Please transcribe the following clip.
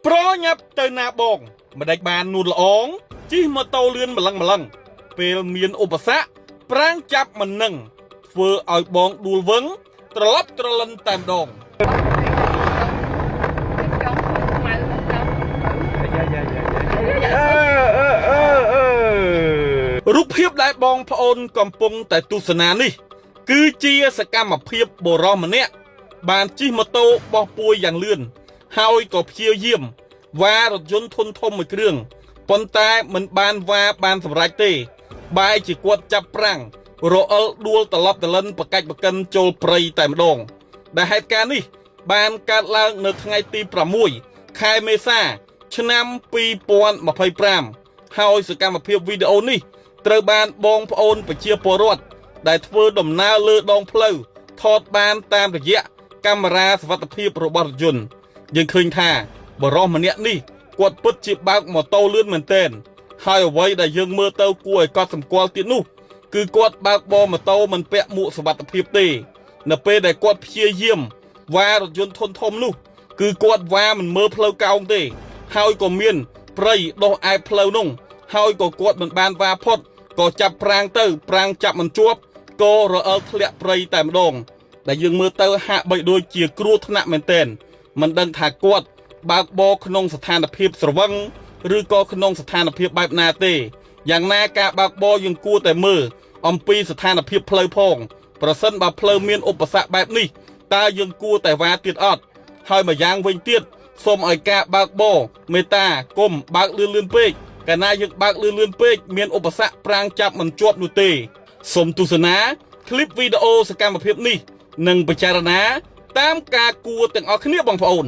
ប្រញាប់ទៅណាបងមិនដេចបាននួនល្អងជិះម៉ូតូលឿនម្លឹងពេលមានឧបសគ្គប្រាំងចាប់មិននឹងធ្វើឲ្យបងដួលវឹងត្រឡប់ត្រលិនតែម្ដងរូបភាពដែលបងប្អូនកំពុងតែទស្សនានេះគឺជាសកម្មភាពបុរសម្នាក់បានជិះម៉ូតូបោះពួយយ៉ាងលឿនហើយក៏ព្យាយាមវ៉ារថយន្តធុនធំមួយគ្រឿងប៉ុន្តែមិនបានវ៉ាបានសម្រេចទេបែរជាគាត់ចាប់ប្រាំងរអិលដួលត្រឡប់ត្រលិនប្រកាច់ប្រកិនចូលព្រៃតែម្ដងដែលហេតុការណ៍នេះបានកើតឡើងនៅថ្ងៃទី6ខែមេសាឆ្នាំ2025ហើយសកម្មភាពវីដេអូនេះត្រូវបានបងប្អូនប្រជាពលរដ្ឋដែលធ្វើដំណើរលើដងផ្លូវថតបានតាមរយៈកាមេរ៉ាសុវត្ថិភាពរបស់រថយន្តយើងឃើញថាបរិសុទ្ធម្នាក់នេះគាត់ពិតជាបើកម៉ូតូលឿនមែនទែនហើយអ្វីដែលយើងមើលទៅគួរឲ្យកត់សម្គាល់ទៀតនោះគឺគាត់បើកបរម៉ូតូមិនពាក់មួកសុវត្ថិភាពទេនៅពេលដែលគាត់ព្យាយាមវ៉ារថយន្តធុនធំនោះគឺគាត់វ៉ាមិនមើលផ្លូវកោងទេហើយក៏មានព្រៃដុះឯផ្លូវនោះហើយក៏គាត់មិនបានវ៉ាផុតក៏ចាប់ប្រាំងទៅប្រាំងចាប់មិនជាប់ក៏រអិលធ្លាក់ព្រៃតែម្ដងដែលយើងមើលទៅហាក់បីដូចជាគ្រោះថ្នាក់មែនទែនមិនដឹងថាគាត់បើកបរក្នុងស្ថានភាពស្រវឹងឬក៏ក្នុងស្ថានភាពបែបណាទេយ៉ាងណាការបើកបរយើងគួរតែមើលអំពីស្ថានភាពផ្លូវផងប្រសិនបើផ្លូវមានឧបសគ្គបែបនេះតើយើងគួរតែវ៉ាទៀតអត់ហើយម្យ៉ាងវិញទៀតសូមឲ្យការបើកបរមេត្តាកុំបើកលឿនពេកកាលណាយើងបើកលឿនពេកមានឧបសគ្គប្រាំងចាប់មិនជាប់នោះទេសូមទស្សនាคลิปវីដេអូសកម្មភាពនេះនិងពិចារណាតាមការគួរទាំងអស់គ្នាបងប្អូន